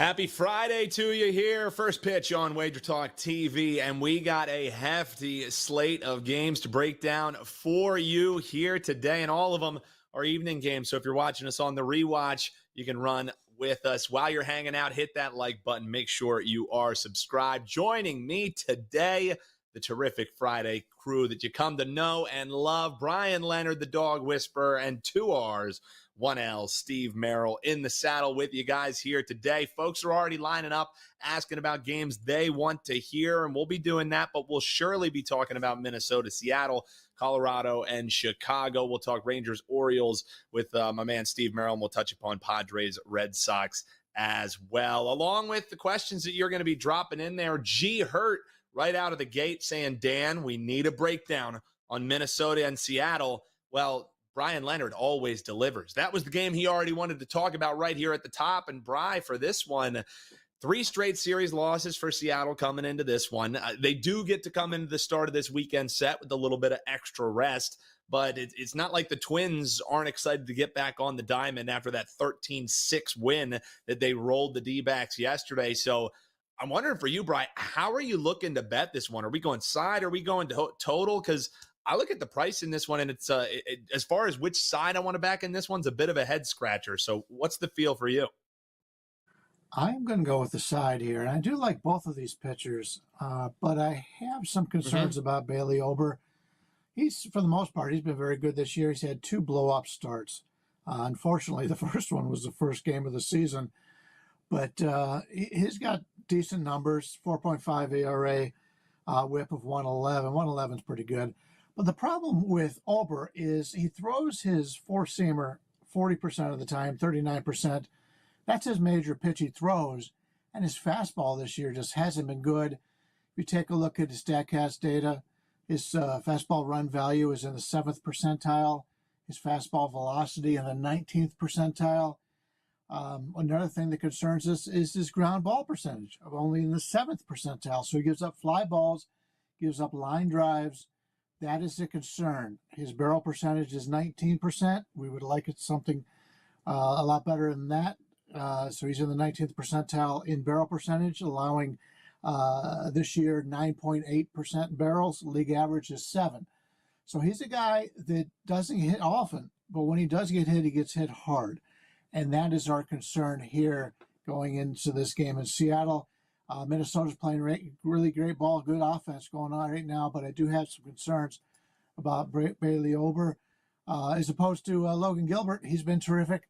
Happy Friday to you here. First pitch on WagerTalk TV, and we got a hefty slate of games to break down for you here today, and all of them are evening games. So if you're watching us on the rewatch, you can run with us. While you're hanging out, hit that like button. Make sure you are subscribed. Joining me today, the terrific Friday crew that you come to know and love, Bryan, Leonard, the dog whisperer, and 2 R's, 1 L, Steve Merril in the saddle with you guys here today. Folks are already lining up, asking about games they want to hear, and we'll be doing that, but we'll surely be talking about Minnesota, Seattle, Colorado, and Chicago. We'll talk Rangers, Orioles with my man Steve Merril, and we'll touch upon Padres, Red Sox as well, along with the questions that you're going to be dropping in there. G Hurt right out of the gate saying, Dan, we need a breakdown on Minnesota and Seattle. Well, Bryan Leonard always delivers. That was the game he already wanted to talk about right here at the top. And Bry, for this one, 3 straight series losses for Seattle coming into this one. They do get to come into the start of this weekend set with a little bit of extra rest, but it's not like the Twins aren't excited to get back on the diamond after that 13-6 win that they rolled the D-backs yesterday. So I'm wondering for you, Bry, how are you looking to bet this one? Are we going side? Are we going to total? Because I look at the price in this one, and it's as far as which side I want to back in this one's a bit of a head scratcher. So what's the feel for you? I'm going to go with the side here. And I do like both of these pitchers, but I have some concerns about Bailey Ober. He's, for the most part, he's been very good this year. He's had 2 blow-up starts. Unfortunately, the first one was the first game of the season. But he's got decent numbers, 4.5 ERA, whip of 111. 111 is pretty good. But the problem with Ober is he throws his four-seamer 40% of the time, 39%. That's his major pitch he throws. And his fastball this year just hasn't been good. If you take a look at his StatCast data, his fastball run value is in the 7th percentile. His fastball velocity in the 19th percentile. Another thing that concerns us is his ground ball percentage, of only in the 7th percentile. So he gives up fly balls, gives up line drives. That is a concern. His barrel percentage is 19%. We would like it something a lot better than that. So he's in the 19th percentile in barrel percentage, allowing this year 9.8% barrels. League average is 7. So he's a guy that doesn't hit often, but when he does get hit, he gets hit hard. And that is our concern here going into this game in Seattle. Minnesota's playing really great ball, good offense going on right now, but I do have some concerns about Bailey Ober. As opposed to Logan Gilbert, he's been terrific.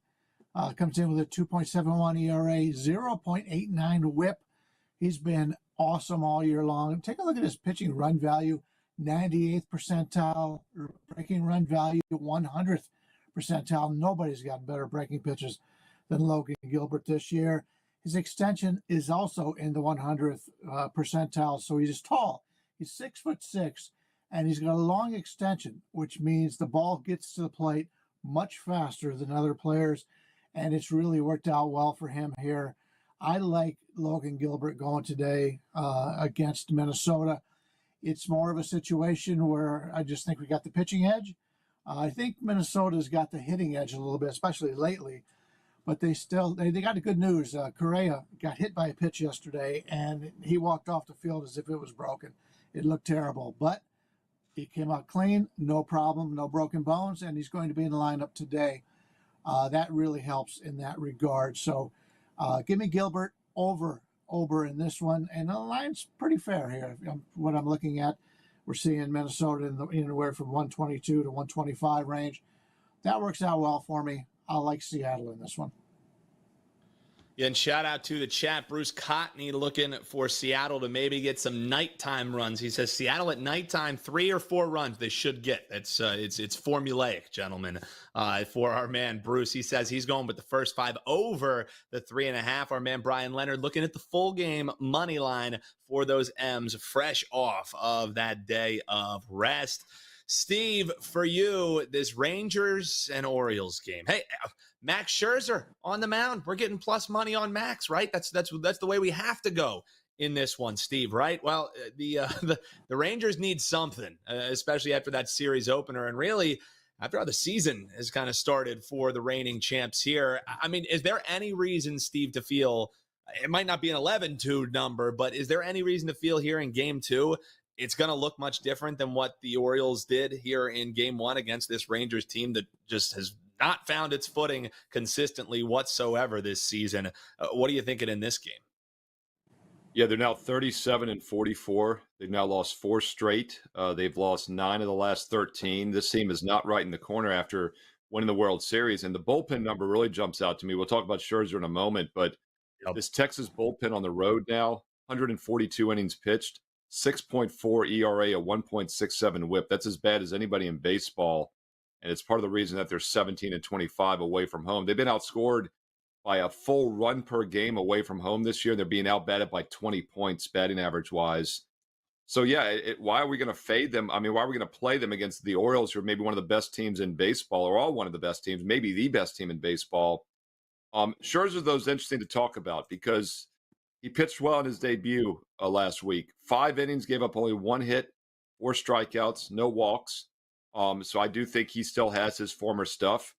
Comes in with a 2.71 ERA, 0.89 whip. He's been awesome all year long. Take a look at his pitching run value, 98th percentile, breaking run value, 100th percentile. Nobody's got better breaking pitches than Logan Gilbert this year. His extension is also in the 100th percentile, so he's tall. He's 6'6", and he's got a long extension, which means the ball gets to the plate much faster than other players, and it's really worked out well for him here. I like Logan Gilbert going today against Minnesota. It's more of a situation where I just think we got the pitching edge. I think Minnesota's got the hitting edge a little bit, especially lately. But they got the good news. Correa got hit by a pitch yesterday, and he walked off the field as if it was broken. It looked terrible, but he came out clean, no problem, no broken bones, and he's going to be in the lineup today. That really helps in that regard. So give me Gilbert over Ober in this one, and the line's pretty fair here. What I'm looking at, we're seeing Minnesota in anywhere from 122 to 125 range. That works out well for me. I like Seattle in this one. Yeah, and shout out to the chat. Bruce Cotney looking for Seattle to maybe get some nighttime runs. He says Seattle at nighttime, 3 or 4 runs they should get. It's formulaic, gentlemen. For our man Bruce, he says he's going with the first 5 over the 3.5. Our man Bryan Leonard looking at the full game money line for those M's, fresh off of that day of rest. Steve, for you, this Rangers and Orioles game. Hey, Max Scherzer on the mound. We're getting plus money on Max, right? That's the way we have to go in this one, Steve, right? Well, the Rangers need something, especially after that series opener, and really after how the season has kind of started for the reigning champs here. I mean, is there any reason, Steve, to feel It might not be an 11-2 number, but is there any reason to feel here in game two it's going to look much different than what the Orioles did here in game one against this Rangers team that just has not found its footing consistently whatsoever this season? What are you thinking in this game? Yeah, they're now 37-44. They've now lost 4 straight. They've lost 9 of the last 13. This team is not right in the corner after winning the World Series. And the bullpen number really jumps out to me. We'll talk about Scherzer in a moment, but this Texas bullpen on the road now, 142 innings pitched, 6.4 ERA, a 1.67 whip. That's as bad as anybody in baseball. And it's part of the reason that they're 17-25 away from home. They've been outscored by a full run per game away from home this year. They're being outbatted by 20 points batting average wise. So, yeah, why are we going to fade them? I mean, why are we going to play them against the Orioles, who are maybe one of the best teams in baseball, or all one of the best teams, maybe the best team in baseball? Scherzer, though, is interesting to talk about because he pitched well in his debut last week. 5 innings, gave up only 1 hit, 4 strikeouts, no walks. So I do think he still has his former stuff.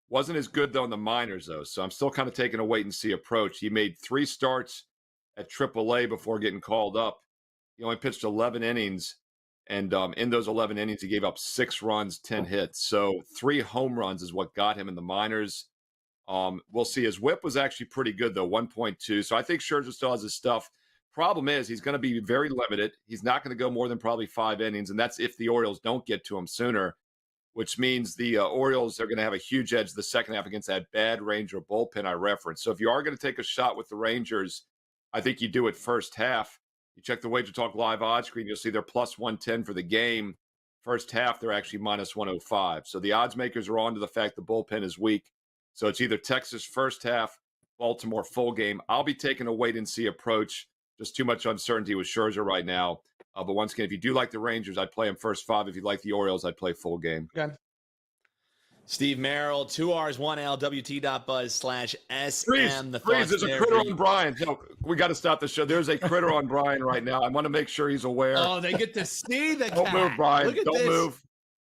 Wasn't as good, though, in the minors, though. So I'm still kind of taking a wait-and-see approach. He made 3 starts at AAA before getting called up. He only pitched 11 innings, and in those 11 innings, he gave up 6 runs, 10 hits. So 3 home runs is what got him in the minors. We'll see. His whip was actually pretty good, though, 1.2. So I think Scherzer still has his stuff. Problem is, he's going to be very limited. He's not going to go more than probably 5 innings, and that's if the Orioles don't get to him sooner, which means the Orioles are going to have a huge edge the second half against that bad Ranger bullpen I referenced. So if you are going to take a shot with the Rangers, I think you do it first half. You check the WagerTalk live odds screen, you'll see they're plus 110 for the game. First half, they're actually minus 105. So the odds makers are on to the fact the bullpen is weak. So it's either Texas first half, Baltimore full game. I'll be taking a wait-and-see approach. Just too much uncertainty with Scherzer right now. But once again, if you do like the Rangers, I'd play them first 5. If you like the Orioles, I'd play full game. Okay. Steve Merril, 2Rs, 1L, WT.buzz/SM. Freeze, there's a critter on Bryan. No, we got to stop the show. There's a critter on Bryan right now. I want to make sure he's aware. Oh, they get to see the Don't cat. move, Bryan. Look at Don't this. move.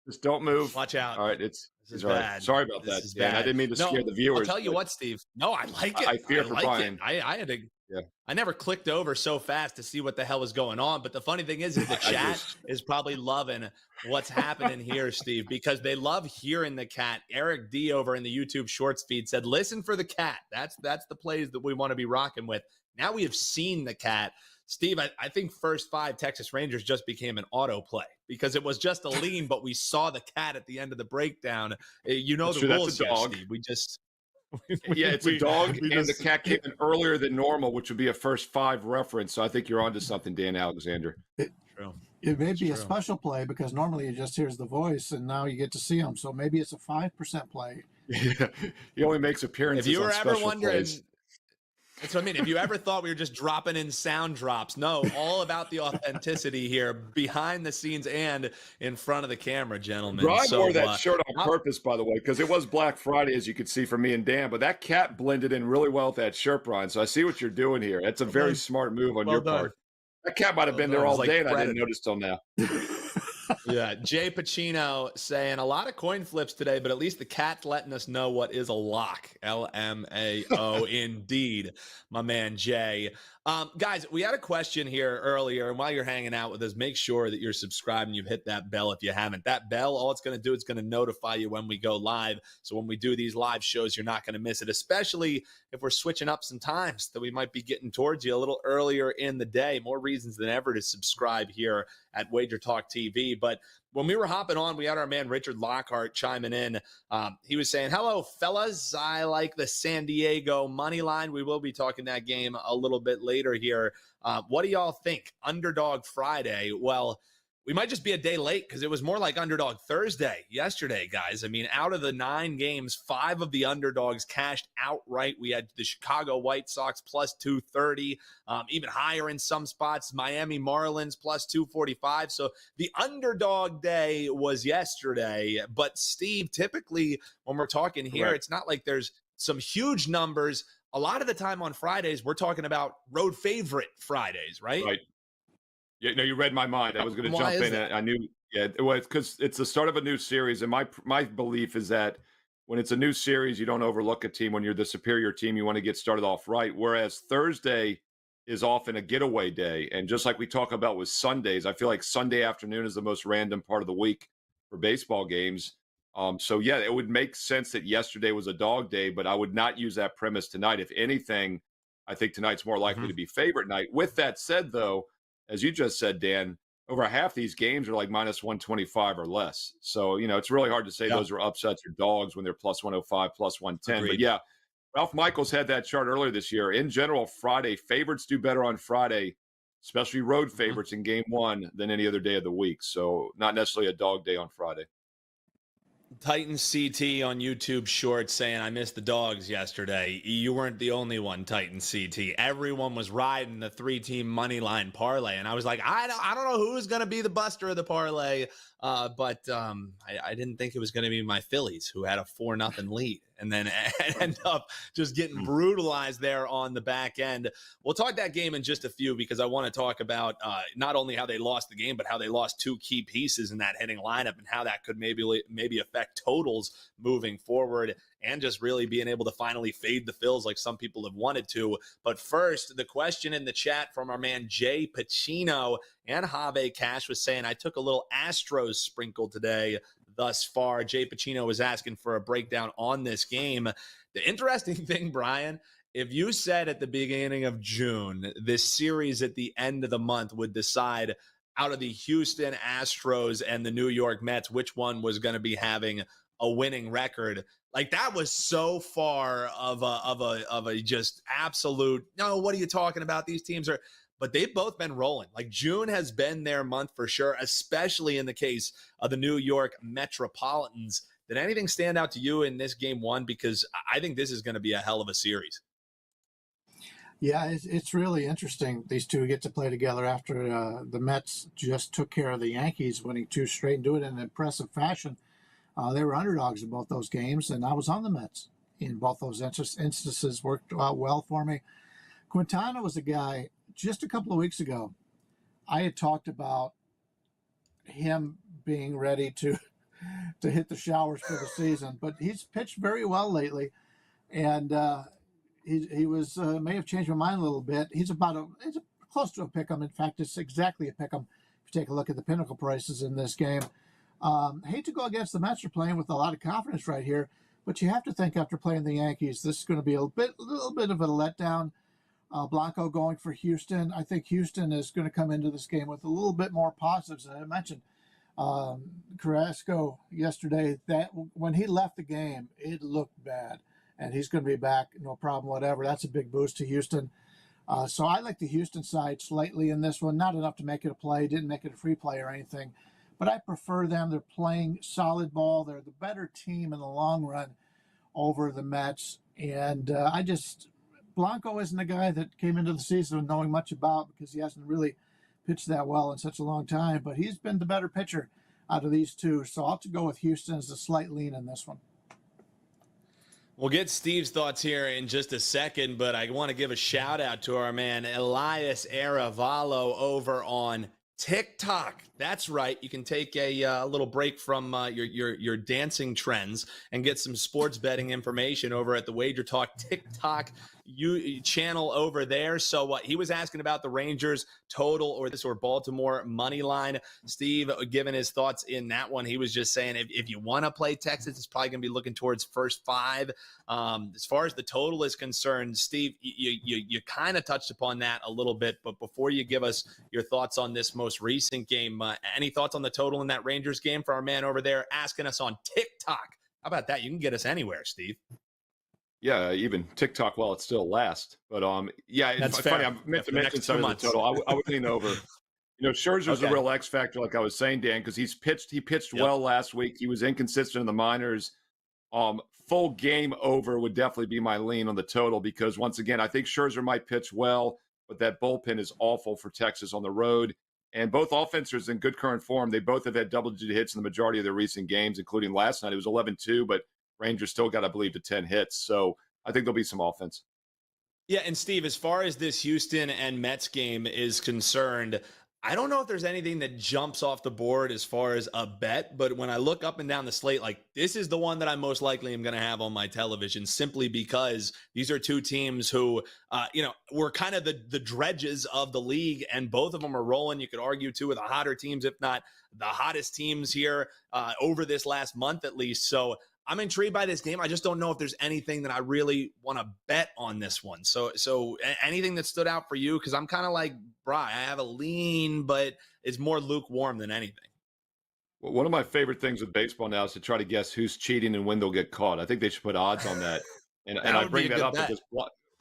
Just don't move. Watch out. All right, this is all right. bad. Sorry about This that, is Dan. bad. I didn't mean to scare the viewers. I'll tell you what, Steve. No, I like it. I fear for like Bryan. I had to. Yeah. I never clicked over so fast to see what the hell was going on. But the funny thing is the chat is probably loving what's happening here, Steve, because they love hearing the cat. Eric D over in the YouTube Shorts feed said, "Listen for the cat. That's the plays that we want to be rocking with." Now we have seen the cat. Steve, I think first 5 Texas Rangers just became an autoplay because it was just a lean, but we saw the cat at the end of the breakdown. You know the rules here, Steve. We just it's a dog, and the cat came in earlier than normal, which would be a first 5 reference. So I think you're onto something, Dan Alexander. True. It may be a special play because normally you just hears the voice, and now you get to see him. So maybe it's a 5% play. Yeah, he only makes appearances. If you were on ever special wondering. plays. That's what I mean. If you ever thought we were just dropping in sound drops, no, all about the authenticity here, behind the scenes and in front of the camera, gentlemen. Bryan wore that shirt on purpose, by the way, because it was Black Friday, as you could see from me and Dan. But that cat blended in really well with that shirt, Bryan. So I see what you're doing here. It's a very smart move on your part. That cat might have been there all day, and I didn't notice till now. Yeah, Jay Pacino saying a lot of coin flips today, but at least the cat's letting us know what is a lock. LMAO, indeed, my man Jay. Guys, we had a question here earlier, and while you're hanging out with us, make sure that you're subscribed and you've hit that bell if you haven't. That bell, all it's going to do is going to notify you when we go live. So when we do these live shows, you're not going to miss it, especially if we're switching up some times that we might be getting towards you a little earlier in the day. More reasons than ever to subscribe here at WagerTalk TV. But when we were hopping on, we had our man Richard Lockhart chiming in. He was saying, "Hello, fellas. I like the San Diego money line." We will be talking that game a little bit later here. What do y'all think? Underdog Friday. Well, we might just be a day late because it was more like Underdog Thursday yesterday, guys. I mean, out of the 9 games, 5 of the underdogs cashed outright. We had the Chicago White Sox plus 230, even higher in some spots, Miami Marlins plus 245. So the underdog day was yesterday. But Steve, typically when we're talking here, It's not like there's some huge numbers. A lot of the time on Fridays, we're talking about road favorite Fridays, right? Right. Yeah, no, you read my mind. I was going to jump in. I knew, it was because it's the start of a new series, and my belief is that when it's a new series, you don't overlook a team. When you're the superior team, you want to get started off right. Whereas Thursday is often a getaway day. And just like we talk about with Sundays, I feel like Sunday afternoon is the most random part of the week for baseball games. So, yeah, it would make sense that yesterday was a dog day, but I would not use that premise tonight. If anything, I think tonight's more likely to be favorite night. With that said, though, as you just said, Dan, over half these games are like minus 125 or less. So, it's really hard to say those are upsets or dogs when they're plus 105, plus 110. Agreed. But yeah, Ralph Michaels had that chart earlier this year. In general, Friday, favorites do better on Friday, especially road favorites in game one than any other day of the week. So not necessarily a dog day on Friday. Titan CT on YouTube Shorts saying, I missed the dogs yesterday. You weren't the only one, Titan CT. Everyone was riding the 3-team money line parlay. And I was like, I don't know who's going to be the buster of the parlay. But I didn't think it was going to be my Phillies, who had a 4-0 lead and then end up just getting brutalized there on the back end. We'll talk that game in just a few, because I want to talk about not only how they lost the game, but how they lost 2 key pieces in that hitting lineup and how that could maybe affect totals moving forward, and just really being able to finally fade the Phils like some people have wanted to. But first, the question in the chat from our man Jay Pacino and Have Cash was saying, I took a little Astros sprinkle today thus far. Jay Pacino was asking for a breakdown on this game. The interesting thing, Brian, if you said at the beginning of June, this series at the end of the month would decide out of the Houston Astros and the New York Mets, which one was going to be having a winning record, like that was so far of a just absolute, no, what are you talking about? These teams are, but they've both been rolling. Like June has been their month for sure, especially in the case of the New York Metropolitans. Did anything stand out to you in this game one? Because I think this is going to be a hell of a series. Yeah, it's really interesting. These two get to play together after the Mets just took care of the Yankees, winning 2 straight and do it in an impressive fashion. They were underdogs in both those games, and I was on the Mets in both those instances. Worked out well for me. Quintana was a guy just a couple of weeks ago. I had talked about him being ready to hit the showers for the season, but he's pitched very well lately, and he was may have changed my mind a little bit. He's close to a pick'em. In fact, it's exactly a pick'em. If you take a look at the pinnacle prices in this game. Hate to go against the Mets. Are playing with a lot of confidence right here, but you have to think after playing the Yankees, this is going to be a little bit of a letdown. Blanco going for Houston. I think Houston is going to come into this game with a little bit more positives. As I mentioned, Carrasco yesterday, that when he left the game, it looked bad, and he's going to be back, no problem, whatever. That's a big boost to Houston. So I like the Houston side slightly in this one. Not enough to make it a play. Didn't make it a free play or anything. But I prefer them. They're playing solid ball. They're the better team in the long run over the Mets. And Blanco isn't a guy that came into the season knowing much about, because he hasn't really pitched that well in such a long time. But he's been the better pitcher out of these two. So I'll have to go with Houston as a slight lean in this one. We'll get Steve's thoughts here in just a second, but I want to give a shout out to our man Elias Aravallo over on TikTok. That's right. You can take a little break from your dancing trends and get some sports betting information over at the WagerTalk TikTok channel over there. So he was asking about the Rangers total or Baltimore money line. Steve, given his thoughts in that one, he was just saying if you want to play Texas, it's probably going to be looking towards first 5. As far as the total is concerned, Steve, you kind of touched upon that a little bit, but before you give us your thoughts on this most recent game, any thoughts on the total in that Rangers game for our man over there asking us on TikTok? How about that? You can get us anywhere, Steve. Yeah, even TikTok while it's still last. But yeah, That's it's funny. fair. I meant to mention some of the total. I would lean over. Scherzer's a real X factor, like I was saying, Dan, because he pitched well last week. He was inconsistent in the minors. Full game over would definitely be my lean on the total, because once again, I think Scherzer might pitch well, but that bullpen is awful for Texas on the road. And both offenses in good current form. They both have had double-digit hits in the majority of their recent games, including last night. It was 11-2, but Rangers still got, I believe, to 10 hits. So I think there'll be some offense. Yeah, and Steve, as far as this Houston and Mets game is concerned, I don't know if there's anything that jumps off the board as far as a bet, but when I look up and down the slate, like this is the one that I most likely am going to have on my television, simply because these are two teams who, were kind of the dredges of the league, and both of them are rolling. You could argue two of the hotter teams, if not the hottest teams here over this last month at least. So I'm intrigued by this game. I just don't know if there's anything that I really want to bet on this one. So anything that stood out for you? Because I'm kind of like Bryan. I have a lean, but it's more lukewarm than anything. Well, one of my favorite things with baseball now is to try to guess who's cheating and when they'll get caught. I think they should put odds on that. And I bring that up because,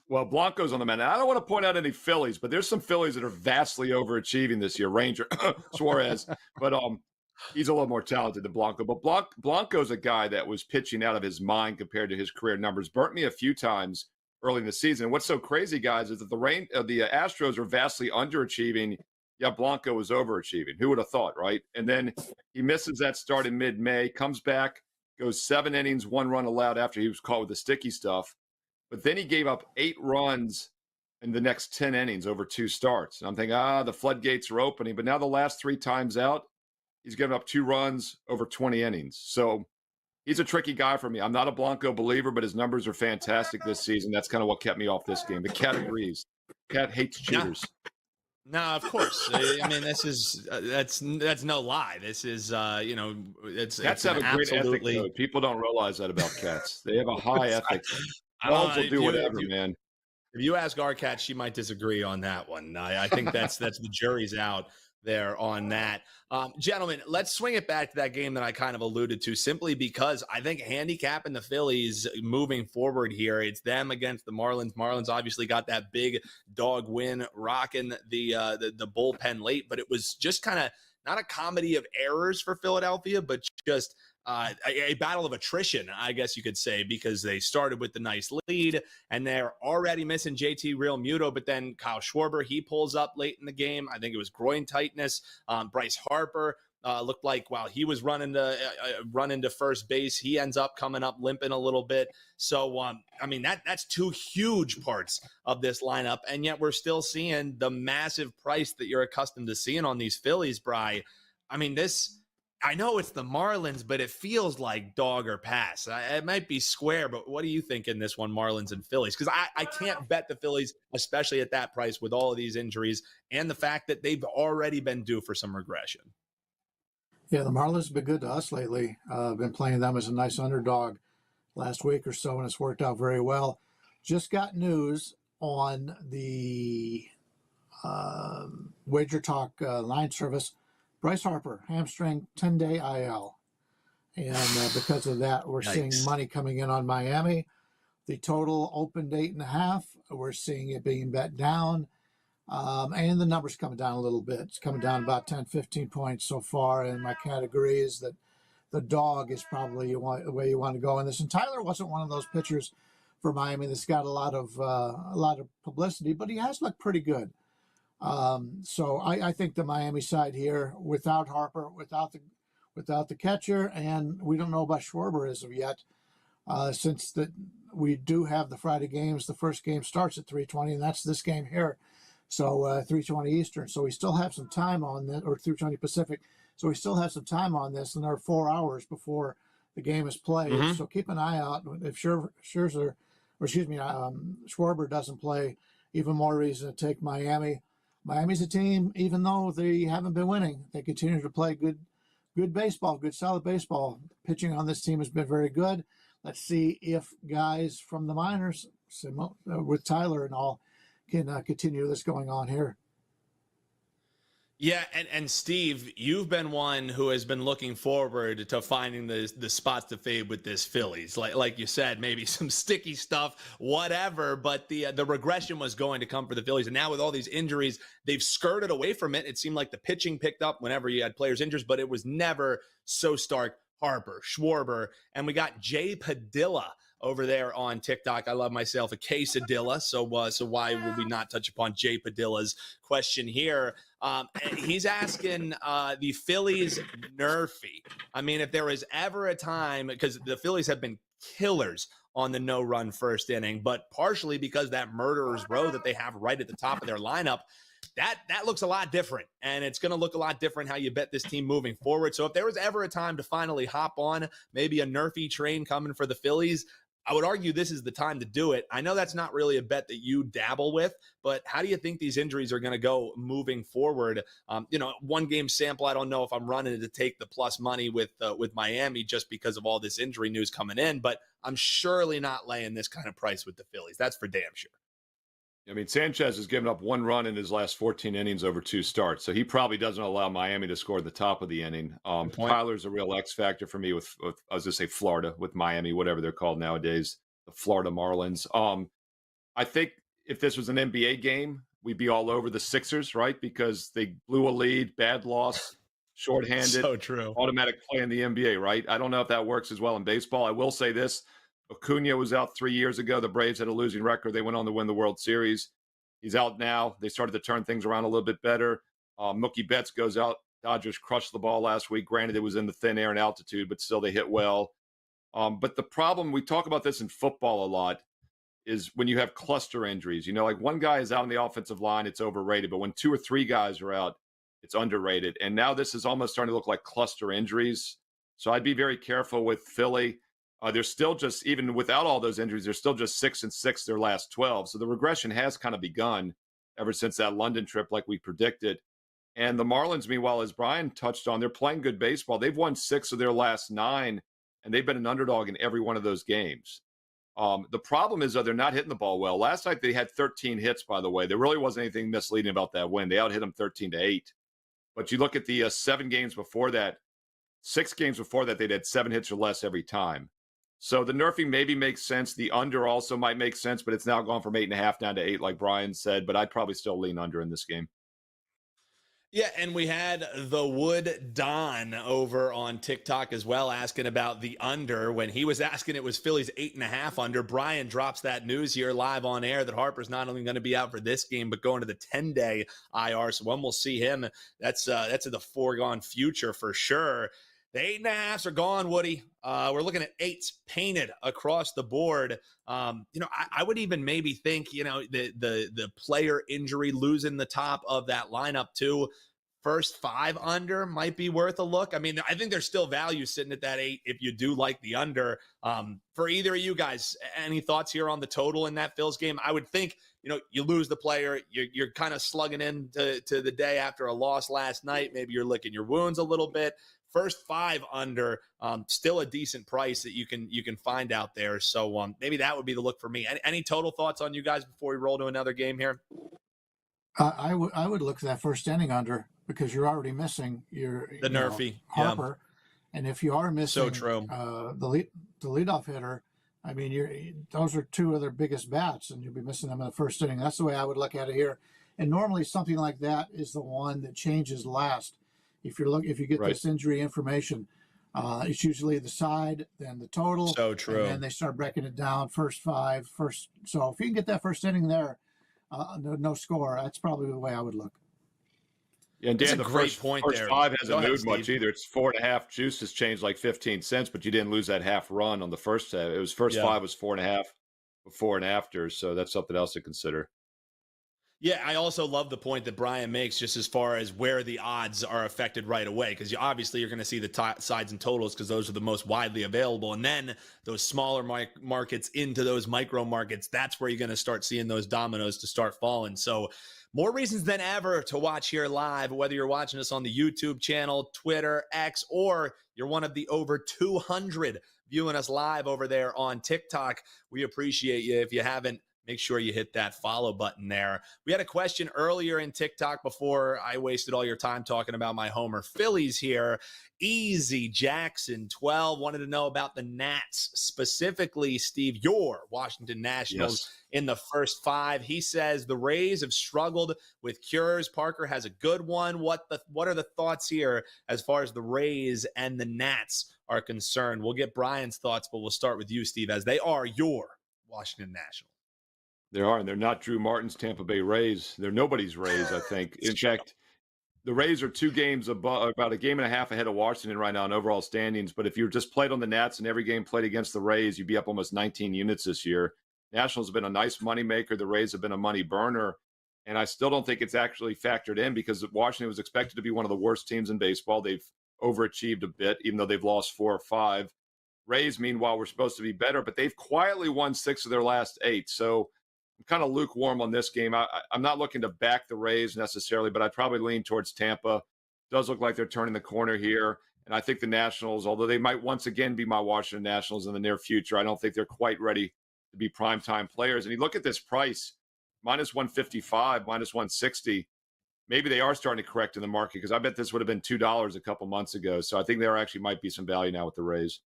well, Blanco's on the man. I don't want to point out any Phillies, but there's some Phillies that are vastly overachieving this year. Ranger, Suarez, but he's a little more talented than Blanco. But Blanco's a guy that was pitching out of his mind compared to his career numbers. Burnt me a few times early in the season. And what's so crazy, guys, is that the Astros are vastly underachieving. Yeah, Blanco was overachieving. Who would have thought, right? And then he misses that start in mid-May, comes back, goes 7 innings, 1 run allowed after he was caught with the sticky stuff. But then he gave up 8 runs in the next 10 innings over 2 starts. And I'm thinking, the floodgates are opening. But now the last 3 times out, he's given up 2 runs over 20 innings. So he's a tricky guy for me. I'm not a Blanco believer, but his numbers are fantastic this season. That's kind of what kept me off this game. The cat agrees. Cat hates cheaters. No, of course. I mean, this is that's no lie. This is Cats have a great ethic, though. People don't realize that about cats. They have a high ethic. Dogs will do whatever, man. If you ask our cat, she might disagree on that one. I think that's the jury's out there on that. Gentlemen, let's swing it back to that game that I kind of alluded to, simply because I think handicapping the Phillies moving forward here, it's them against the Marlins. Marlins obviously got that big dog win, rocking the bullpen late, but it was just kind of not a comedy of errors for Philadelphia, but just a battle of attrition, I guess you could say, because they started with the nice lead and they're already missing JT Realmuto, but then Kyle Schwarber, he pulls up late in the game. I think it was groin tightness. Bryce Harper looked like while he was running to first base, he ends up coming up limping a little bit. So, I mean, that's 2 huge parts of this lineup, and yet we're still seeing the massive price that you're accustomed to seeing on these Phillies, Bry. I mean, I know it's the Marlins, but it feels like dog or pass. It might be square, but what do you think in this one, Marlins and Phillies? Because I can't bet the Phillies, especially at that price with all of these injuries and the fact that they've already been due for some regression. Yeah, the Marlins have been good to us lately. Been playing them as a nice underdog last week or so, and it's worked out very well. Just got news on the WagerTalk line service. Bryce Harper, hamstring, 10-day IL. And because of that, we're seeing money coming in on Miami. The total opened 8.5. We're seeing it being bet down. And the number's coming down a little bit. It's coming down about 10, 15 points so far. And my category is that the dog is probably the way you want to go in this. And Tyler wasn't one of those pitchers for Miami that's got a lot of publicity, but he has looked pretty good. So I think the Miami side here, without Harper, without the catcher, and we don't know about Schwarber as of yet, since we do have the Friday games. The first game starts at 3:20, and that's this game here. So 3:20 Eastern. So we still have some time on this, or 3:20 Pacific. So we still have some time on this, and there are 4 hours before the game is played. Mm-hmm. So keep an eye out. If Schwarber doesn't play, even more reason to take Miami. Miami's a team, even though they haven't been winning, they continue to play good baseball, good solid baseball. Pitching on this team has been very good. Let's see if guys from the minors, with Tyler and all, can continue this going on here. Yeah, and Steve, you've been one who has been looking forward to finding the spots to fade with this Phillies. Like you said, maybe some sticky stuff, whatever, but the regression was going to come for the Phillies. And now with all these injuries, they've skirted away from it. It seemed like the pitching picked up whenever you had players injured, but it was never so stark. Harper, Schwarber, and we got Jay Padilla over there on TikTok. I love myself a quesadilla, so why would we not touch upon Jay Padilla's question here? He's asking the Phillies nerfy. I mean, if there was ever a time, because the Phillies have been killers on the no-run first inning, but partially because that murderer's row that they have right at the top of their lineup. that looks a lot different, and it's going to look a lot different how you bet this team moving forward. So if there was ever a time to finally hop on maybe a nerfy train coming for the Phillies, I would argue this is the time to do it. I know that's not really a bet that you dabble with, but how do you think these injuries are going to go moving forward? One game sample, I don't know if I'm running to take the plus money with Miami just because of all this injury news coming in, but I'm surely not laying this kind of price with the Phillies. That's for damn sure. I mean, Sanchez has given up 1 run in his last 14 innings over 2 starts, so he probably doesn't allow Miami to score at the top of the inning. Tyler's a real X factor for me with I was going to say Florida, with Miami, whatever they're called nowadays, the Florida Marlins. I think if this was an NBA game, we'd be all over the Sixers, right? Because they blew a lead, bad loss, shorthanded, So true. automatic play in the NBA, right? I don't know if that works as well in baseball. I will say this. Acuna was out 3 years ago. The Braves had a losing record. They went on to win the World Series. He's out now. They started to turn things around a little bit better. Mookie Betts goes out. Dodgers crushed the ball last week. Granted, it was in the thin air and altitude, but still they hit well. But the problem, we talk about this in football a lot, is when you have cluster injuries. Like one guy is out on the offensive line, it's overrated. But when 2 or 3 guys are out, it's underrated. And now this is almost starting to look like cluster injuries. So I'd be very careful with Philly. They're still just, even without all those injuries, they're still just 6-6 their last 12. So the regression has kind of begun ever since that London trip, like we predicted. And the Marlins, meanwhile, as Bryan touched on, they're playing good baseball. They've won 6 of their last 9, and they've been an underdog in every one of those games. The problem is, though, they're not hitting the ball well. Last night they had 13 hits, by the way. There really wasn't anything misleading about that win. They out-hit them 13-8. But you look at the 7 games before that, 6 games before that, they'd had 7 hits or less every time. So the nerfing maybe makes sense. The under also might make sense, but it's now gone from 8.5 down to 8, like Bryan said. But I'd probably still lean under in this game. Yeah, and we had the Wood Don over on TikTok as well asking about the under. When he was asking, it was Phillies 8.5 under. Bryan drops that news here live on air that Harper's not only going to be out for this game, but going to the 10-day IR. So when we'll see him, that's in the foregone future for sure. The 8.5s are gone, Woody. We're looking at 8s painted across the board. I would even maybe think, the player injury losing the top of that lineup too. First 5 under might be worth a look. I mean, I think there's still value sitting at that 8 if you do like the under. For either of you guys, any thoughts here on the total in that Phils game? I would think, you lose the player, you're kind of slugging into the day after a loss last night. Maybe you're licking your wounds a little bit. First 5 under, still a decent price that you can find out there. So maybe that would be the look for me. Any total thoughts on you guys before we roll to another game here? I would look at that first inning under, because you're already missing the nerfy Harper, and if you are missing so true. The leadoff hitter, I mean, those are 2 of their biggest bats, and you'll be missing them in the first inning. That's the way I would look at it here. And normally something like that is the one that changes last. If you get this injury information, it's usually the side, then the total. So true. And then they start breaking it down, first 5. So if you can get that first inning there, no score, that's probably the way I would look. Yeah, and Dan, the first 5 hasn't moved much either. It's 4.5. Juice has changed like 15 cents, but you didn't lose that half run on the first half. It was first 5 was 4.5 before and after, so that's something else to consider. Yeah, I also love the point that Bryan makes just as far as where the odds are affected right away, because you're going to see the sides and totals because those are the most widely available. And then those smaller markets into those micro markets, that's where you're going to start seeing those dominoes to start falling. So more reasons than ever to watch here live, whether you're watching us on the YouTube channel, Twitter, X, or you're one of the over 200 viewing us live over there on TikTok. We appreciate you. If you haven't, make sure you hit that follow button there. We had a question earlier in TikTok before I wasted all your time talking about my Homer Phillies here. Easy Jackson 12 wanted to know about the Nats, specifically, Steve, your Washington Nationals in the first 5. He says the Rays have struggled with cures. Parker has a good one. What are the thoughts here as far as the Rays and the Nats are concerned? We'll get Bryan's thoughts, but we'll start with you, Steve, as they are your Washington Nationals. They are, and they're not Drew Martin's Tampa Bay Rays. They're nobody's Rays, I think. In fact, the Rays are 2 games above, about a game and a half ahead of Washington right now in overall standings. But if you just played on the Nats and every game played against the Rays, you'd be up almost 19 units this year. Nationals have been a nice moneymaker. The Rays have been a money burner. And I still don't think it's actually factored in because Washington was expected to be one of the worst teams in baseball. They've overachieved a bit, even though they've lost 4 or 5. Rays, meanwhile, were supposed to be better, but they've quietly won 6 of their last 8. So I'm kind of lukewarm on this game. I'm not looking to back the Rays necessarily, but I'd probably lean towards Tampa. Does look like they're turning the corner here. And I think the Nationals, although they might once again be my Washington Nationals in the near future, I don't think they're quite ready to be primetime players. And you look at this price, minus 155, minus 160. Maybe they are starting to correct in the market because I bet this would have been $2 a couple months ago. So I think there actually might be some value now with the Rays.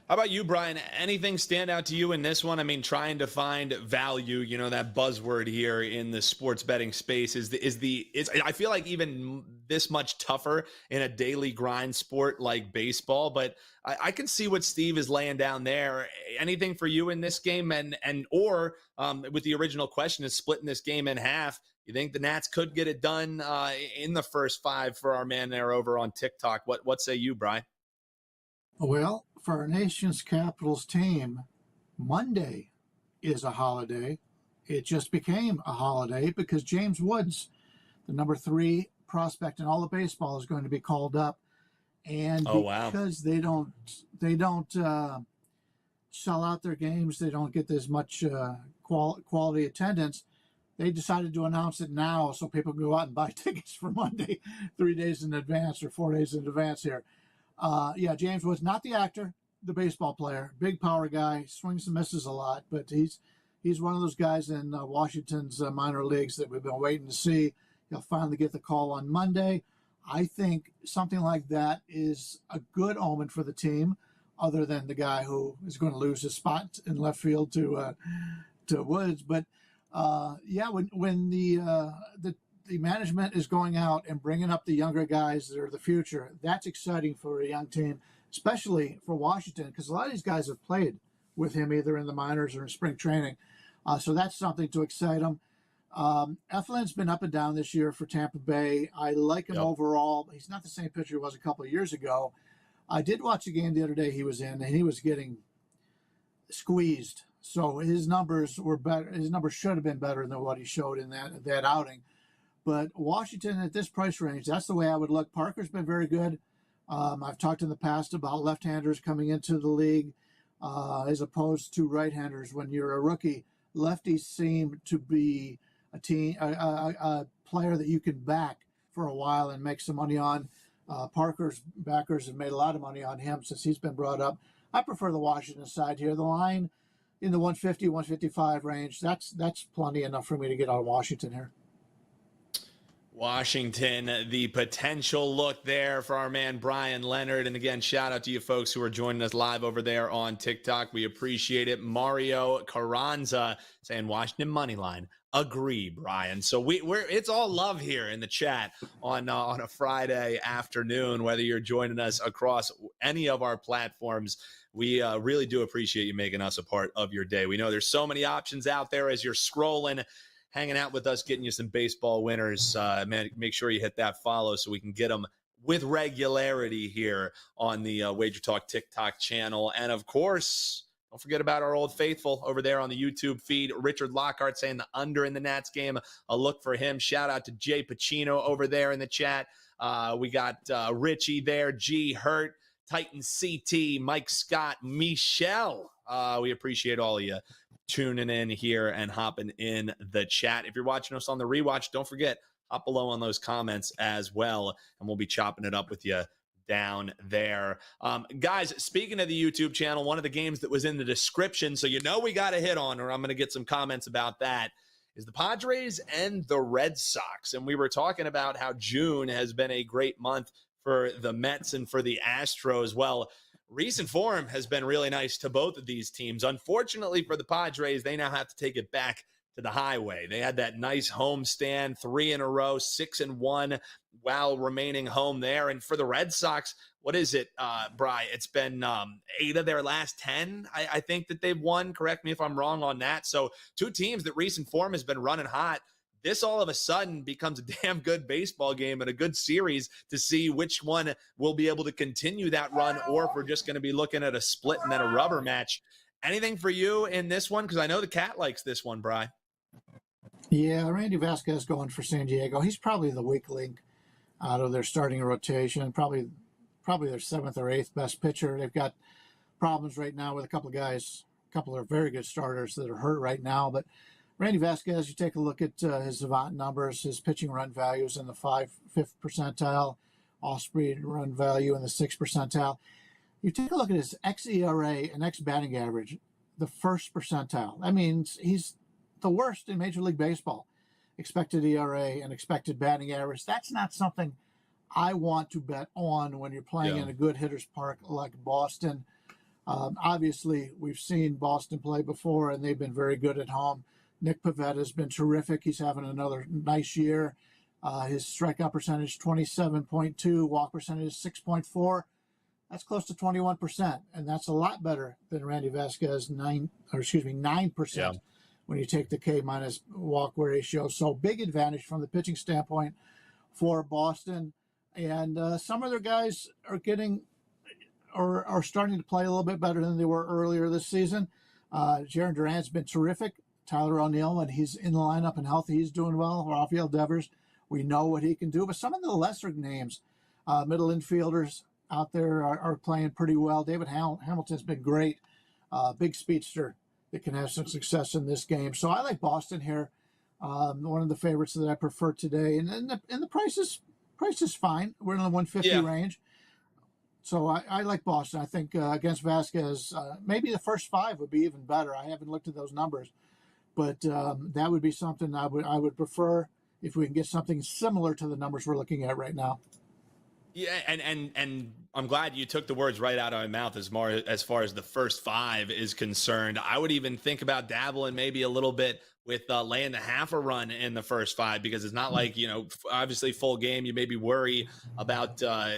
How about you, Bryan? Anything stand out to you in this one? I mean, trying to find value, you know, that buzzword here in the sports betting space is I feel like even this much tougher in a daily grind sport like baseball, but I can see what Steve is laying down there. Anything for you in this game or with the original question is splitting this game in half. You think the Nats could get it done in the first 5 for our man there over on TikTok? What say you, Bryan? Well, for our nation's Capitals team, Monday is a holiday. It just became a holiday because James Woods, the number 3 prospect in all of baseball, is going to be called up. And because they don't sell out their games, they don't get as much quality attendance. They decided to announce it now so people can go out and buy tickets for Monday 3 days in advance or 4 days in advance here. James Woods, not the actor, the baseball player, big power guy, swings and misses a lot, but he's one of those guys in Washington's minor leagues that we've been waiting to see. He'll finally get the call on Monday. I think something like that is a good omen for the team, other than the guy who is going to lose his spot in left field to Woods. But when the management is going out and bringing up the younger guys that are the future, that's exciting for a young team, especially for Washington, because a lot of these guys have played with him either in the minors or in spring training. So that's something to excite them. Eflin's been up and down this year for Tampa Bay. I like him overall. He's not the same pitcher he was a couple of years ago. I did watch the game the other day he was in, and he was getting squeezed. So his numbers were better. His numbers should have been better than what he showed in that outing. But Washington at this price range, that's the way I would look. Parker's been very good. I've talked in the past about left-handers coming into the league as opposed to right-handers. When you're a rookie, lefties seem to be a player that you can back for a while and make some money on. Parker's backers have made a lot of money on him since he's been brought up. I prefer the Washington side here. The line in the 150, 155 range, that's plenty enough for me to get on Washington here. Washington, the potential look there for our man Bryan Leonard. And again, shout out to you folks who are joining us live over there on TikTok. We appreciate it. Mario Carranza saying Washington money line. Agree, Bryan. So we're it's all love here in the chat on a Friday afternoon, whether you're joining us across any of our platforms. We really do appreciate you making us a part of your day. We know there's so many options out there as you're scrolling, hanging out with us, getting you some baseball winners. Man, make sure you hit that follow so we can get them with regularity here on the WagerTalk TikTok channel. And of course, don't forget about our old faithful over there on the YouTube feed. Richard Lockhart saying the under in the Nats game. A look for him. Shout out to Jay Pacino over there in the chat. We got Richie there, G Hurt, Titan CT, Mike Scott, Michelle. We appreciate all of you tuning in here and hopping in the chat. If you're watching us on the rewatch, don't forget, hop below on those comments as well, and we'll be chopping it up with you down there. Guys, speaking of the YouTube channel, one of the games that was in the description, so you know we got to hit on, or I'm going to get some comments about that, is the Padres and the Red Sox. And we were talking about how June has been a great month for the Mets and for the Astros. Well, recent form has been really nice to both of these teams. Unfortunately for the Padres, they now have to take it back to the highway. They had that nice home stand, 3 in a row, 6-1 while remaining home there. And for the Red Sox, what is it, Bri? It's been 8 of their last 10, I think, that they've won. Correct me if I'm wrong on that. So 2 teams that recent form has been running hot. This all of a sudden becomes a damn good baseball game and a good series to see which one will be able to continue that run, or if we're just going to be looking at a split and then a rubber match. Anything for you in this one? Because I know the cat likes this one, Bri. Yeah, Randy Vasquez going for San Diego. He's probably the weak link out of their starting rotation. Probably their seventh or eighth best pitcher. They've got problems right now with a couple of guys, a couple of very good starters that are hurt right now. But Randy Vasquez, you take a look at his Savant numbers, his pitching run values in the fifth percentile, off-speed run value in the sixth percentile. You take a look at his xERA and x batting average, the first percentile. That means he's the worst in Major League Baseball. Expected ERA and expected batting average. That's not something I want to bet on when you're playing in a good hitter's park like Boston. Obviously, we've seen Boston play before, and they've been very good at home. Nick Pivetta has been terrific. He's having another nice year. His strikeout percentage 27.2, walk percentage 6.4. That's close to 21%, and that's a lot better than Randy Vasquez 9%. Yeah. When you take the K minus walk ratio. So big advantage from the pitching standpoint for Boston. And some of their guys are getting or are starting to play a little bit better than they were earlier this season. Jaron Durant's been terrific. Tyler O'Neill, when he's in the lineup and healthy, he's doing well. Rafael Devers, we know what he can do. But some of the lesser names, middle infielders out there are playing pretty well. David Hamilton's been great. Big speedster that can have some success in this game. So I like Boston here. One of the favorites that I prefer today. And the price is fine. We're in the 150 range. So I like Boston. I think against Vasquez, maybe the first five would be even better. I haven't looked at those numbers. But that would be something I would prefer if we can get something similar to the numbers we're looking at right now. Yeah, and I'm glad you took the words right out of my mouth as far as the first five is concerned. I would even think about dabbling maybe a little bit with laying the half a run in the first five, because it's not like, obviously full game. You maybe worry about how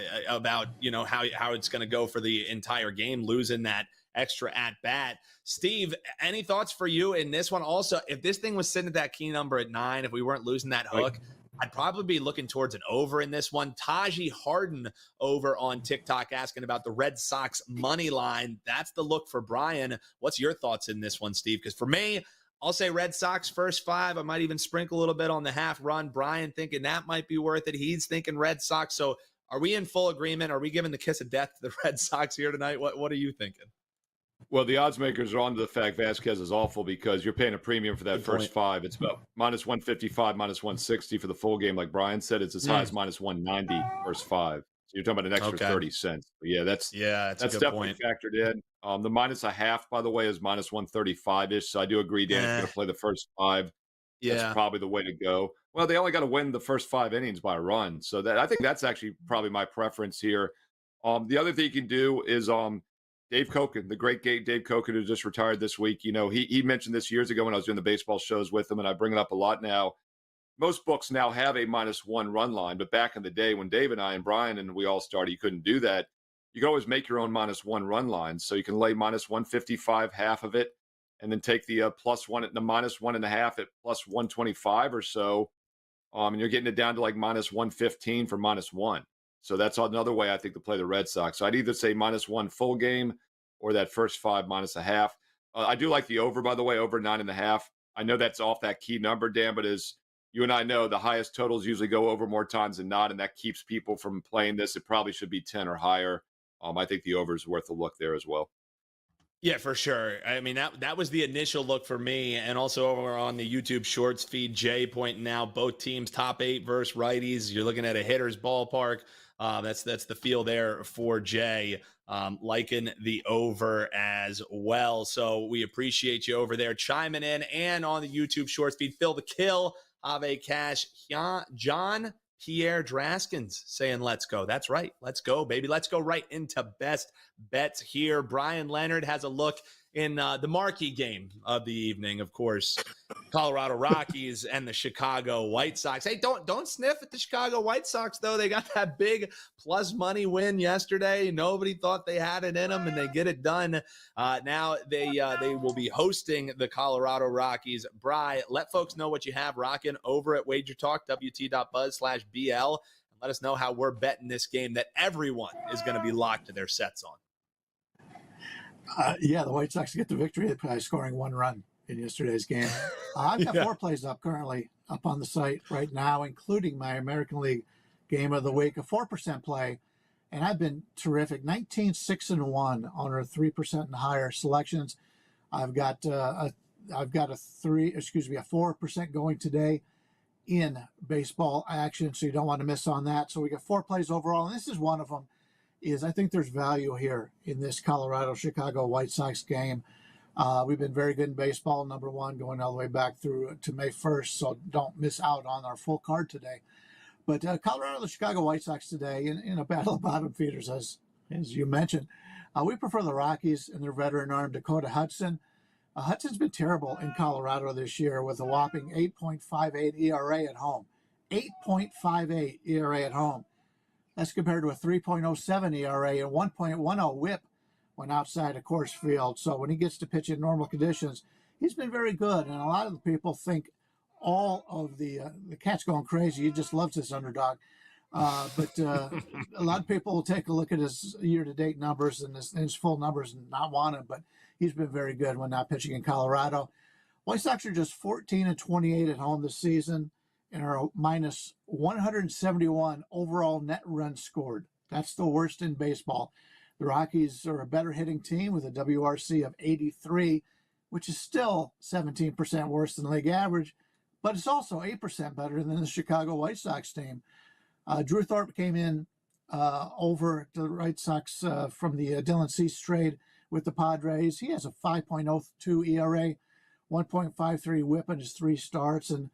it's going to go for the entire game, losing that extra at bat. Steve, any thoughts for you in this one? Also, if this thing was sitting at that key number at 9, if we weren't losing that hook, I'd probably be looking towards an over in this one. Taji Harden over on TikTok asking about the Red Sox money line. That's the look for Bryan. What's your thoughts in this one, Steve? Because for me, I'll say Red Sox first five. I might even sprinkle a little bit on the half run. Bryan thinking that might be worth it. He's thinking Red Sox. So are we in full agreement? Are we giving the kiss of death to the Red Sox here tonight? What are you thinking? Well, the odds makers are on to the fact Vasquez is awful because you're paying a premium for that first five. It's about minus 155, minus 160 for the full game. Like Bryan said, it's as high as minus 190 first five. So you're talking about an extra 30 cents. But yeah, that's definitely factored in. The minus a half, by the way, is minus 135-ish. So I do agree, Dan, if you're going to play the first five, that's probably the way to go. Well, they only got to win the first 5 innings by a run. So I think that's actually probably my preference here. The other thing you can do is Dave Koken, the great Dave Koken, who just retired this week. He mentioned this years ago when I was doing the baseball shows with him, and I bring it up a lot now. Most books now have a -1 run line, but back in the day when Dave and I and Bryan and we all started, you couldn't do that. You can always make your own -1 run line. So you can lay minus 155, half of it, and then take the +1 at the -1.5 at plus 125 or so. And you're getting it down to like minus 115 for -1. So that's another way I think to play the Red Sox. So I'd either say -1 full game or that first 5 minus a half. I do like the over, by the way, over 9.5. I know that's off that key number, Dan, but as you and I know, the highest totals usually go over more times than not, and that keeps people from playing this. It probably should be 10 or higher. I think the over is worth a look there as well. Yeah, for sure. I mean, that was the initial look for me. And also over on the YouTube Shorts feed, Jay pointing out both teams top 8 versus righties. You're looking at a hitter's ballpark. That's the feel there for Jay, liking the over as well. So we appreciate you over there chiming in. And on the YouTube Shorts feed, Phil the Kill, Ave Cash, John Pierre Draskins saying, let's go. That's right. Let's go, baby. Let's go right into best bets here. Bryan Leonard has a look in the marquee game of the evening, of course, Colorado Rockies and the Chicago White Sox. Hey, don't sniff at the Chicago White Sox, though. They got that big plus money win yesterday. Nobody thought they had it in them, and they get it done. Now they will be hosting the Colorado Rockies. Bri, let folks know what you have rocking over at WagerTalk, wt.buzz/BL, and let us know how we're betting this game that everyone is going to be locked to their sets on. The White Sox get the victory by scoring 1 run in yesterday's game. I've got Yeah. 4 plays up currently up on the site right now, including my American League game of the week, a 4% play. And I've been terrific. 19, 6 and 1 on our 3% and higher selections. I've got a 4% going today in baseball action, so you don't want to miss on that. So we got 4 plays overall, and this is one of them. Is I think there's value here in this Colorado-Chicago White Sox game. We've been very good in baseball, number one, going all the way back through to May 1st, so don't miss out on our full card today. But Colorado, the Chicago White Sox today, in a battle of bottom feeders, as you mentioned, we prefer the Rockies and their veteran arm, Dakota Hudson. Hudson's been terrible in Colorado this year with a whopping 8.58 ERA at home. 8.58 ERA at home. That's compared to a 3.07 ERA and 1.10 WHIP when outside a course field. So when he gets to pitch in normal conditions, he's been very good. And a lot of the people think all of the cat's going crazy. He just loves this underdog. But a lot of people will take a look at his year-to-date numbers and his full numbers and not want him. But he's been very good when not pitching in Colorado. White Sox are just 14 and 28 at home this season and are minus 171 overall net runs scored. That's the worst in baseball. The Rockies are a better hitting team with a WRC of 83, which is still 17% worse than league average, but it's also 8% better than the Chicago White Sox team. Drew Thorpe came in over to the White Sox from the Dylan Cease trade with the Padres. He has a 5.02 ERA, 1.53 WHIP in his 3 starts, and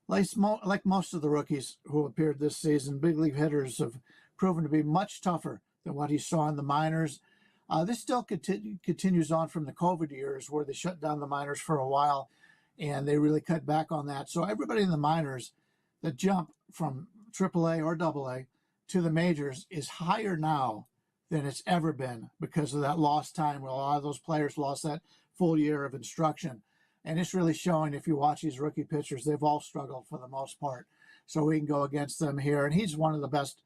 like most of the rookies who appeared this season, big league hitters have proven to be much tougher than what he saw in the minors. This still continues on from the COVID years where they shut down the minors for a while and they really cut back on that. So everybody in the minors that jump from AAA or AA to the majors is higher now than it's ever been because of that lost time where a lot of those players lost that full year of instruction. And it's really showing if you watch these rookie pitchers, they've all struggled for the most part. So we can go against them here. And he's one of the best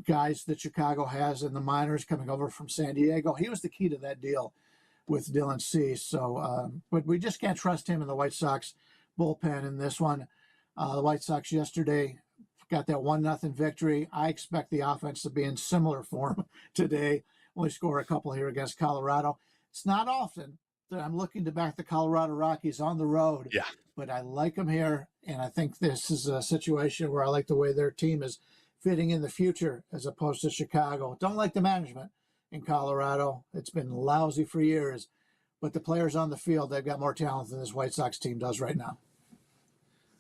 guys that Chicago has in the minors coming over from San Diego. He was the key to that deal with Dylan Cease. So, but we just can't trust him in the White Sox bullpen in this one. The White Sox yesterday got that 1-0 victory. I expect the offense to be in similar form today. Only score a couple here against Colorado. It's not often that I'm looking to back the Colorado Rockies on the road. Yeah. But I like them here, and I think this is a situation where I like the way their team is fitting in the future as opposed to Chicago. Don't like the management in Colorado. It's been lousy for years. But the players on the field, they've got more talent than this White Sox team does right now.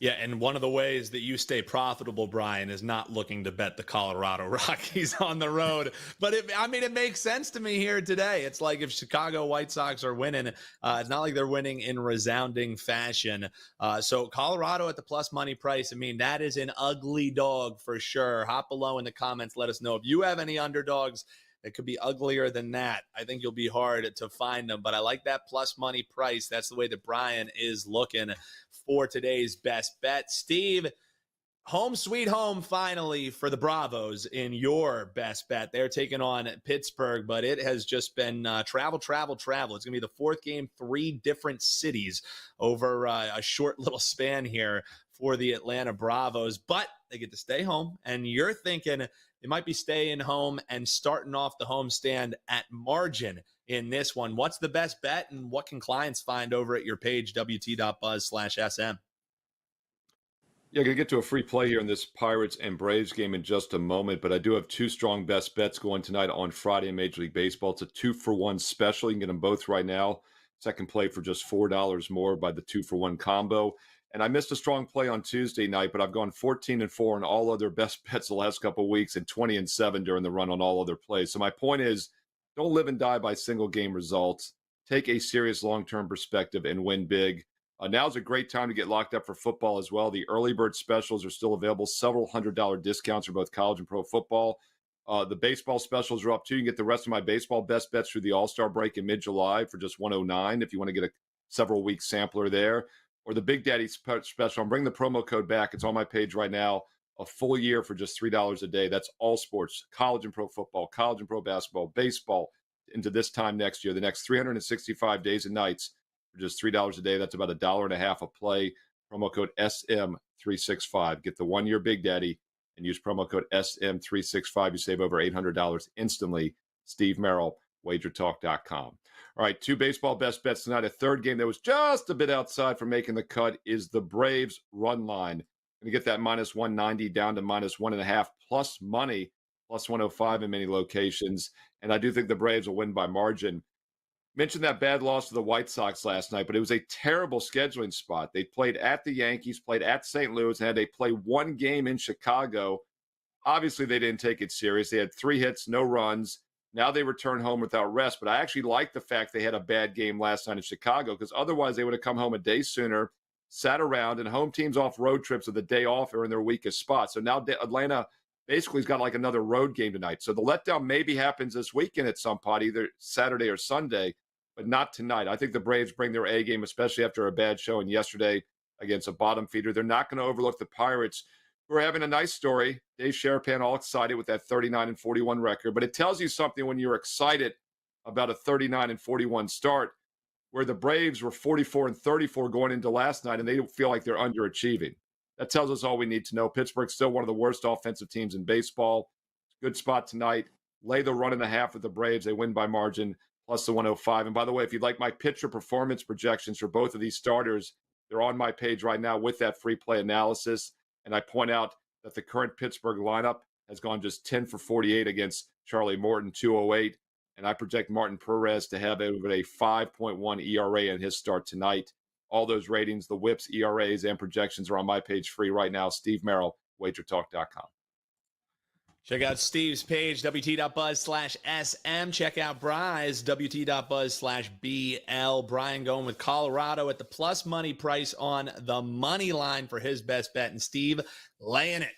Yeah, and one of the ways that you stay profitable, Bryan, is not looking to bet the Colorado Rockies on the road. But it makes sense to me here today. It's like if Chicago White Sox are winning, it's not like they're winning in resounding fashion. So Colorado at the plus money price, that is an ugly dog for sure. Hop below in the comments. Let us know if you have any underdogs that could be uglier than that. I think you'll be hard to find them, but I like that plus money price. That's the way that Bryan is looking for today's best bet. Steve, home sweet home finally for the Bravos in your best bet. They're taking on Pittsburgh, but it has just been travel. It's going to be the 4th game, 3 different cities over a short little span here for the Atlanta Bravos, but they get to stay home, and you're thinking they might be staying home and starting off the homestand at margin in this one. What's the best bet, and what can clients find over at your page, wt.buzz/SM? Yeah, going to get to a free play here in this Pirates and Braves game in just a moment, but I do have 2 strong best bets going tonight on Friday in Major League Baseball. It's a 2-for-1 special. You can get them both right now. Second play for just $4 more by the 2-for-1 combo. And I missed a strong play on Tuesday night, but I've gone 14-4 on all other best bets the last couple of weeks and 20-7 during the run on all other plays. So my point is, don't live and die by single game results. Take a serious long-term perspective and win big. Now's a great time to get locked up for football as well. The early bird specials are still available, several $100 discounts for both college and pro football. The baseball specials are up too. You can get the rest of my baseball best bets through the All-Star break in mid-July for just $109 if you want to get a several-week sampler there. Or the Big Daddy special. I'm bringing the promo code back. It's on my page right now. A full year for just $3 a day. That's all sports, college and pro football, college and pro basketball, baseball into this time next year. The next 365 days and nights for for just $3 a day. That's about $1.50 a play. Promo code SM365. Get the 1-year Big Daddy and use promo code SM365. You save over $800 instantly. Steve Merril, WagerTalk.com. All right, 2 baseball best bets tonight. A third game that was just a bit outside from making the cut is the Braves run line. Going to get that minus 190 down to minus 1.5 plus money, plus 105 in many locations. And I do think the Braves will win by margin. Mentioned that bad loss to the White Sox last night, but it was a terrible scheduling spot. They played at the Yankees, played at St. Louis, and had to play 1 game in Chicago. Obviously, they didn't take it serious. They had 3 hits, no runs. Now they return home without rest. But I actually like the fact they had a bad game last night in Chicago, because otherwise they would have come home a day sooner, sat around, and home teams off road trips with the day off are in their weakest spot. So now Atlanta basically has got like another road game tonight. So the letdown maybe happens this weekend at some point, either Saturday or Sunday, but not tonight. I think the Braves bring their A game, especially after a bad showing yesterday against a bottom feeder. They're not going to overlook the Pirates, who are having a nice story. Dave Sharapan all excited with that 39-41 record. But it tells you something when you're excited about a 39-41 start, where the Braves were 44-34 going into last night, and they feel like they're underachieving. That tells us all we need to know. Pittsburgh's still one of the worst offensive teams in baseball. Good spot tonight. Lay the 1.5 with the Braves. They win by margin, plus the 105. And by the way, if you'd like my pitcher performance projections for both of these starters, they're on my page right now with that free play analysis. And I point out that the current Pittsburgh lineup has gone just 10 for 48 against Charlie Morton, 208. And I project Martin Perez to have over a 5.1 ERA in his start tonight. All those ratings, the whips, ERAs, and projections are on my page free right now. Steve Merril, WagerTalk.com. Check out Steve's page, WT.buzz/SM. Check out Bry's, WT.buzz/BL. Bryan going with Colorado at the plus money price on the money line for his best bet. And Steve laying it.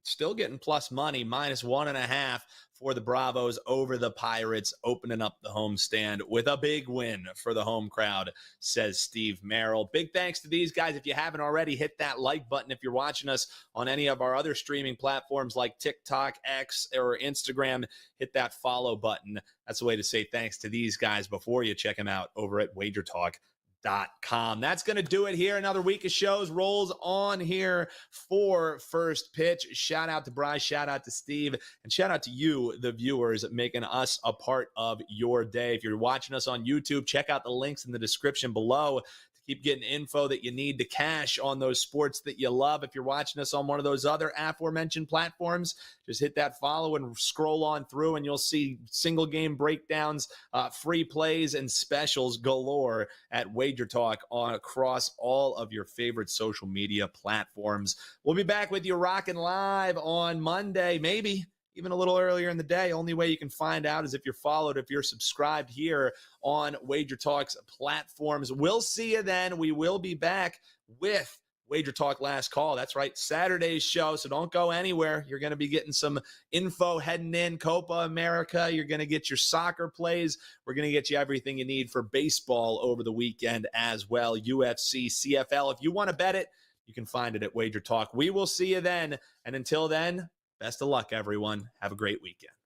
Still getting plus money, minus 1.5 for the Bravos over the Pirates, opening up the homestand with a big win for the home crowd, says Steve Merril. Big thanks to these guys. If you haven't already, hit that like button. If you're watching us on any of our other streaming platforms like TikTok, X, or Instagram, hit that follow button. That's the way to say thanks to these guys before you check them out over at WagerTalk.com. That's going to do it here. Another week of shows rolls on here for First Pitch. Shout out to Bryan, shout out to Steve, and shout out to you, the viewers, making us a part of your day. If you're watching us on YouTube, check out the links in the description below to keep getting info that you need to cash on those sports that you love. If you're watching us on one of those other aforementioned platforms, just hit that follow and scroll on through, and you'll see single game breakdowns, free plays, and specials galore at WagerTalk across all of your favorite social media platforms. We'll be back with you rocking live on Monday, maybe even a little earlier in the day. Only way you can find out is if you're followed, if you're subscribed here on Wager Talk's platforms. We'll see you then. We will be back with Wager Talk Last Call. That's right, Saturday's show, so don't go anywhere. You're going to be getting some info heading in. Copa America, you're going to get your soccer plays. We're going to get you everything you need for baseball over the weekend as well. UFC, CFL. If you want to bet it, you can find it at Wager Talk. We will see you then, and until then, best of luck, everyone. Have a great weekend.